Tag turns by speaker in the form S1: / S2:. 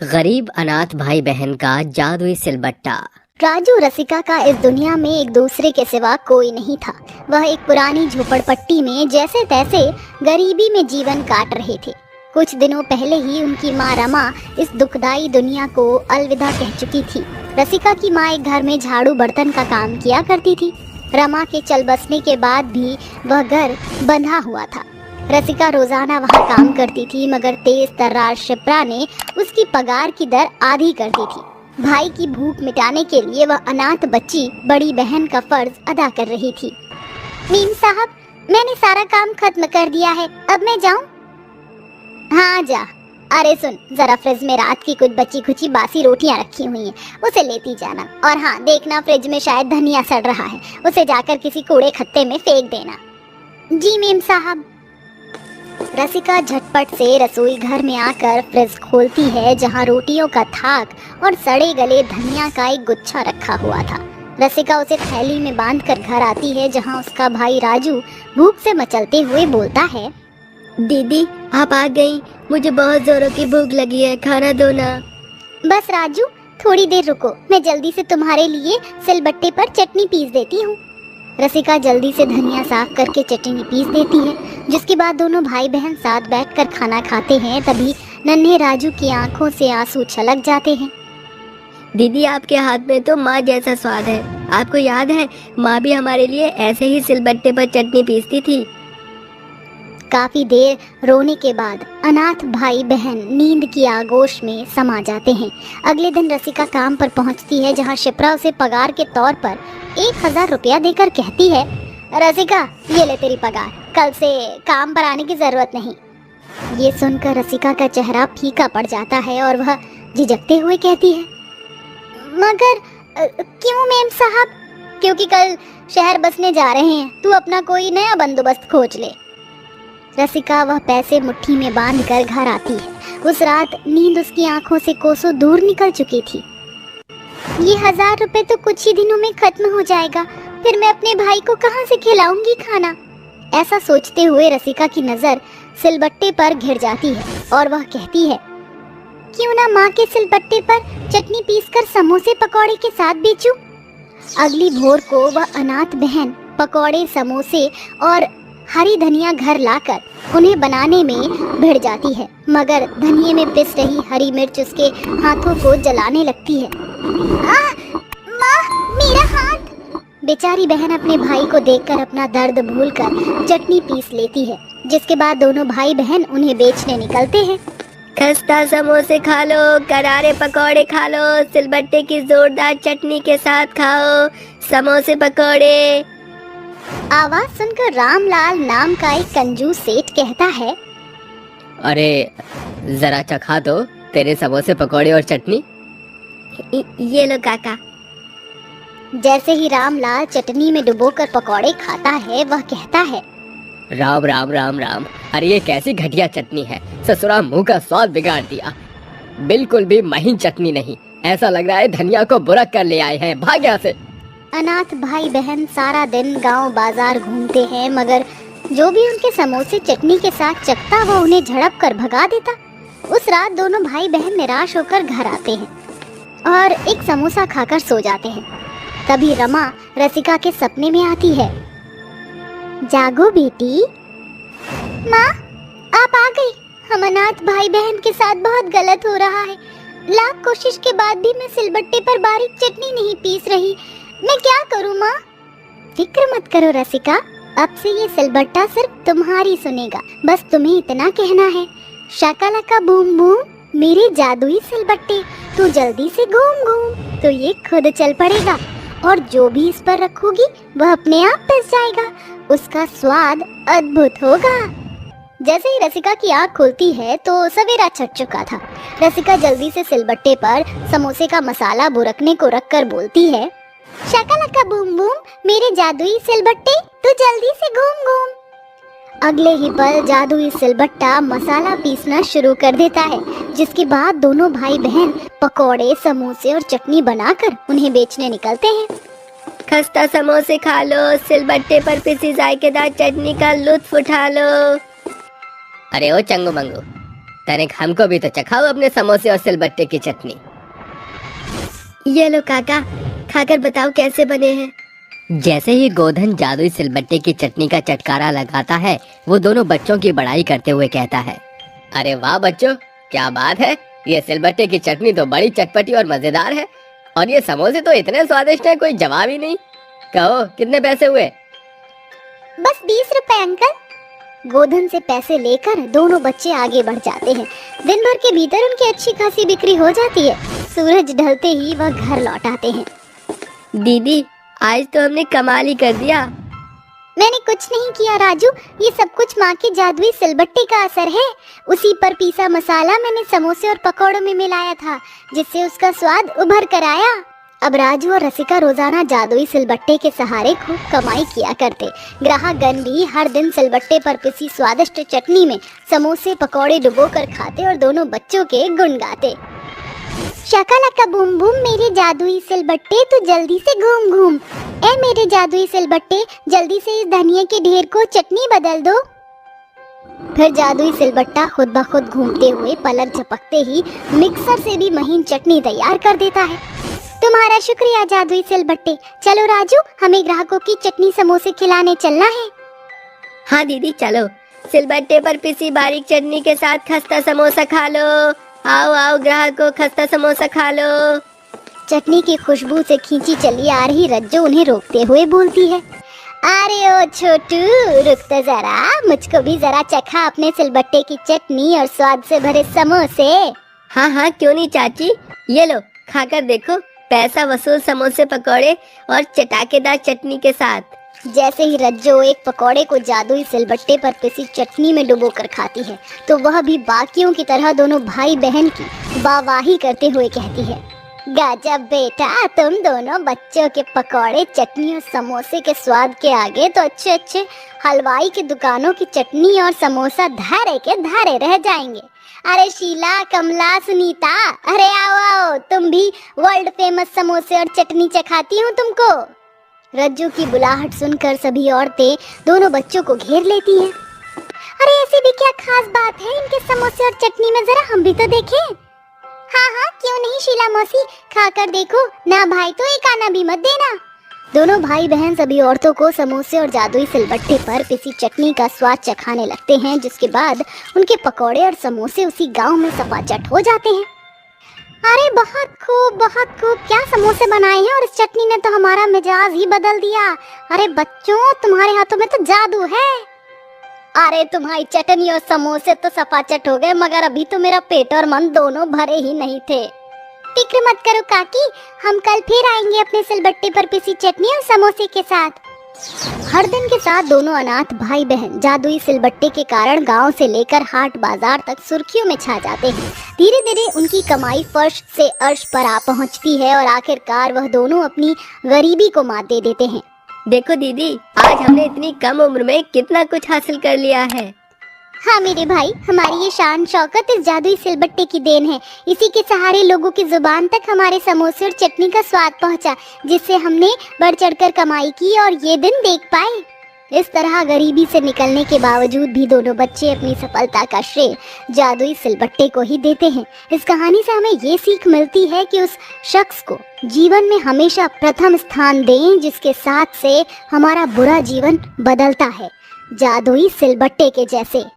S1: गरीब अनाथ भाई बहन का जादुई सिलबट्टा।
S2: राजू रसिका का इस दुनिया में एक दूसरे के सिवा कोई नहीं था। वह एक पुरानी झोपड़पट्टी में जैसे तैसे गरीबी में जीवन काट रहे थे। कुछ दिनों पहले ही उनकी माँ रमा इस दुखदाई दुनिया को अलविदा कह चुकी थी। रसिका की माँ एक घर में झाड़ू बर्तन का काम किया करती थी। रमा के चल बसने के बाद भी वह घर बंधा हुआ था। रसिका रोजाना वहाँ काम करती थी, मगर तेज तर्रार शिप्रा ने उसकी पगार की दर आधी कर दी थी। भाई की भूख मिटाने के लिए वह अनाथ बच्ची बड़ी बहन का फर्ज अदा कर रही थी। मीम साहब, मैंने सारा काम खत्म कर दिया है, अब मैं जाऊं? हाँ जा। अरे सुन, जरा फ्रिज में रात की कुछ बची खुची बासी रोटियां रखी हुई हैं, उसे लेती जाना। और हाँ, देखना फ्रिज में शायद धनिया सड़ रहा है, उसे जाकर किसी कूड़े खत्ते में फेंक देना। जी मीम साहब। रसिका झटपट से रसोई घर में आकर फ्रिज खोलती है, जहां रोटियों का थाक और सड़े गले धनिया का एक गुच्छा रखा हुआ था। रसिका उसे थैली में बांधकर घर आती है, जहां उसका भाई राजू भूख से मचलते हुए बोलता है,
S1: दीदी आप आ गई, मुझे बहुत जोरों की भूख लगी है, खाना दो ना।
S2: बस राजू, थोड़ी देर रुको, मैं जल्दी से तुम्हारे लिए सिलबट्टे पर चटनी पीस देती हूँ। रसिका जल्दी से धनिया साफ करके चटनी पीस देती है, जिसके बाद दोनों भाई बहन साथ बैठकर खाना खाते हैं। तभी नन्हे राजू की आंखों से आंसू छलक जाते हैं।
S1: दीदी आपके हाथ में तो माँ जैसा स्वाद है। आपको याद है, माँ भी हमारे लिए ऐसे ही सिलबट्टे पर चटनी पीसती थी।
S2: काफी देर रोने के बाद अनाथ भाई बहन नींद की आगोश में समा जाते हैं। अगले दिन रसिका काम पर पहुंचती है, जहां शिप्रा उसे पगार के तौर पर 1000 रुपया देकर कहती है, रसिका ये ले तेरी पगार, कल से काम पर आने की जरूरत नहीं। ये सुनकर रसिका का चेहरा फीका पड़ जाता है और वह झिझकते हुए कहती है, मगर क्यों मेम साहब? क्योंकि कल शहर बसने जा रहे हैं, तू अपना कोई नया बंदोबस्त खोज ले। रसिका वह पैसे मुट्ठी में बांधकर घर आती है। उस रात नींद उसकी आंखों से कोसों दूर निकल चुकी थी। ये 1000 रुपए तो कुछ ही दिनों में खत्म हो जाएगा, फिर मैं अपने भाई को कहाँ से खिलाऊंगी खाना? ऐसा सोचते हुए रसिका की नजर सिलबट्टे पर घिर जाती है और वह कहती है, क्यों ना माँ के सिलबट्टे पर चटनी पीसकर समोसे पकौड़े के साथ बेचूं? अगली भोर को वह अनाथ बहन पकौड़े, समोसे और हरी धनिया घर लाकर उन्हें बनाने में भिड़ जाती है, मगर धनिये में पिस रही हरी मिर्च उसके हाथों को जलाने लगती है। माँ, मेरा हाथ! बेचारी बहन अपने भाई को देखकर अपना दर्द भूलकर चटनी पीस लेती है, जिसके बाद दोनों भाई बहन उन्हें बेचने निकलते हैं।
S1: खस्ता समोसे खा लो, करारे पकौड़े खा लो, सिलबट्टे की जोरदार चटनी के साथ खाओ समोसे पकौड़े।
S2: आवाज सुनकर रामलाल नाम का एक कंजूस सेठ कहता है,
S1: अरे जरा चखा दो तेरे समोसे पकौड़े और चटनी। ये लो काका।
S2: जैसे ही रामलाल चटनी में डुबोकर पकौड़े खाता है, वह कहता है,
S1: राम राम राम राम, अरे ये कैसी घटिया चटनी है, ससुरा मुंह का स्वाद बिगाड़ दिया। बिल्कुल भी महीन चटनी नहीं, ऐसा लग रहा है धनिया को बुरक कर ले आए हैं, भाग यहाँ से।
S2: अनाथ भाई बहन सारा दिन गांव बाजार घूमते हैं, मगर जो भी उनके समोसे चटनी के साथ चखता वो उन्हें झड़प कर भगा देता। उस रात दोनों भाई बहन निराश होकर घर आते हैं और एक समोसा खाकर सो जाते हैं। तभी रमा रसिका के सपने में आती है। जागो बेटी। माँ, आप आ गई। हम अनाथ भाई बहन के साथ बहुत गलत हो रहा है। लाख कोशिश के बाद भी मैं सिलबट्टे पर बारीक चटनी नहीं पीस रही। मैं क्या करूं माँ? फिक्र मत करो रसिका, अब से ये सिलबट्टा सिर्फ तुम्हारी सुनेगा। बस तुम्हें इतना कहना है, शाकालाका बूम बूम, मेरे जादुई सिलबट्टे, तू जल्दी से घूम घूम तो ये खुद चल पड़ेगा, और जो भी इस पर रखोगी वह अपने आप पिस जाएगा। उसका स्वाद अद्भुत होगा। जैसे ही रसिका की आँख खुलती है तो सवेरा छट चुका था। रसिका जल्दी से सिलबट्टे पर समोसे का मसाला बुरकने को रखकर बोलती है, शाकालाका बूम बूम, मेरे जादुई सिलबट्टे, तू जल्दी से घूम घूम। अगले ही पल जादुई सिलबट्टा मसाला पीसना शुरू कर देता है, जिसके बाद दोनों भाई बहन पकौड़े, समोसे और चटनी बनाकर उन्हें बेचने निकलते हैं।
S1: खस्ता समोसे खा लो, सिलबट्टे पर पिसी जायकेदार चटनी का लुत्फ उठा लो। अरे ओ चंगू मंगू, तनिक हमको भी तो चखाओ अपने समोसे और सिलबट्टे की चटनी।
S2: ये लो काका, खाकर बताओ कैसे बने हैं।
S1: जैसे ही गोधन जादुई सिलबट्टे की चटनी का चटकारा लगाता है, वो दोनों बच्चों की बड़ाई करते हुए कहता है, अरे वाह बच्चों, क्या बात है, ये सिलबट्टे की चटनी तो बड़ी चटपटी और मजेदार है, और ये समोसे तो इतने स्वादिष्ट हैं, कोई जवाब ही नहीं। कहो कितने पैसे हुए?
S2: बस 20 रुपए अंकल। गोधन से पैसे लेकर दोनों बच्चे आगे बढ़ जाते हैं। दिन भर के भीतर उनकी अच्छी खासी बिक्री हो जाती है। सूरज ढलते ही वह घर लौट आते हैं।
S1: दीदी, आज तो हमने कमाल ही कर दिया।
S2: मैंने कुछ नहीं किया राजू, ये सब कुछ माँ के जादुई सिलबट्टे का असर है। उसी पर पीसा मसाला मैंने समोसे और पकौड़ों में मिलाया था, जिससे उसका स्वाद उभर कर आया। अब राजू और रसिका रोजाना जादुई सिलबट्टे के सहारे खूब कमाई किया करते। ग्राहकगण भी हर दिन सिलबट्टे पर पिसी स्वादिष्ट चटनी में समोसे पकौड़े डुबोकर खाते और दोनों बच्चों के गुण गाते। शाकालाका बूम बूम मेरे जादुई सिलबट्टे, तू जल्दी से घूम घूम। ए मेरे जादुई सिलबट्टे, जल्दी से इस धनिया के ढेर को चटनी बदल दो। फिर जादुई सिलबट्टा खुद ब खुद घूमते हुए पलक झपकते ही मिक्सर से भी महीन चटनी तैयार कर देता है। तुम्हारा शुक्रिया जादुई सिलबट्टे। चलो राजू, हमें ग्राहकों की चटनी समोसे खिलाने चलना है।
S1: हाँ दीदी चलो, सिलबट्टे पर पिसी बारीक चटनी के साथ खस्ता समोसा खा लो। आओ आओ ग्राहकों, खस्ता समोसा खा लो।
S2: चटनी की खुशबू से खींची चली आ रही रज्जो उन्हें रोकते हुए बोलती है, अरे ओ छोटू, रुक तो जरा, मुझको भी जरा चखा अपने सिलबट्टे की चटनी और स्वाद से भरे समोसे।
S1: हाँ हाँ क्यों नहीं चाची, ये लो खाकर देखो, पैसा वसूल समोसे पकौड़े और चटाकेदार चटनी के साथ।
S2: जैसे ही रज्जो एक पकौड़े को जादुई सिलबट्टे पर पिसी चटनी में डुबोकर खाती है, तो वह भी बाकियों की तरह दोनों भाई बहन की वाहवाही करते हुए कहती है, गजब बेटा, तुम दोनों बच्चों के पकौड़े चटनी और समोसे के स्वाद के आगे तो अच्छे अच्छे हलवाई की दुकानों की चटनी और समोसा धारे के धारे रह जाएंगे। अरे शीला, कमला, सुनीता, अरे आओ आओ, तुम भी वर्ल्ड फेमस समोसे और चटनी चखाती हूँ तुमको। रज्जू की बुलाहट सुनकर सभी औरतें दोनों बच्चों को घेर लेती हैं। अरे ऐसी भी क्या खास बात है इनके समोसे और चटनी में, जरा हम भी तो देखें। हाँ हाँ क्यों नहीं शीला मौसी, खाकर देखो ना भाई, तो एक आना भी मत देना। दोनों भाई बहन सभी औरतों को समोसे और जादुई सिलबट्टे पर पिसी चटनी का स्वाद चखाने लगते हैं, जिसके बाद उनके पकौड़े और समोसे उसी गांव में सपाचट हो जाते हैं। अरे बहुत खूब, क्या समोसे बनाए हैं, और इस चटनी ने तो हमारा मिजाज ही बदल दिया। अरे बच्चों, तुम्हारे हाथों में तो जादू है। अरे तुम्हारी चटनी और समोसे तो सपाचट हो गए, मगर अभी तो मेरा पेट और मन दोनों भरे ही नहीं थे। फिक्र मत करो काकी, हम कल फिर आएंगे अपने सिलबट्टे पर पिसी चटनी और समोसे के साथ। हर दिन के साथ दोनों अनाथ भाई बहन जादुई सिलबट्टे के कारण गांव से लेकर हाट बाजार तक सुर्खियों में छा जाते हैं। धीरे धीरे उनकी कमाई फर्श से अर्श पर आ पहुंचती है और आखिरकार वह दोनों अपनी गरीबी को मात दे देते हैं।
S1: देखो दीदी, आज हमने इतनी कम उम्र में कितना कुछ हासिल कर लिया है।
S2: हाँ मेरे भाई, हमारी ये शान शौकत इस जादुई सिलबट्टे की देन है। इसी के सहारे लोगों की जुबान तक हमारे समोसे और चटनी का स्वाद पहुंचा, जिससे हमने बढ़ चढ़कर कमाई की और ये दिन देख पाए। इस तरह गरीबी से निकलने के बावजूद भी दोनों बच्चे अपनी सफलता का श्रेय जादुई सिलबट्टे को ही देते हैं। इस कहानी से हमें ये सीख मिलती है कि उस शख्स को जीवन में हमेशा प्रथम स्थान दें जिसके साथ से हमारा बुरा जीवन बदलता है, जादुई सिलबट्टे के जैसे।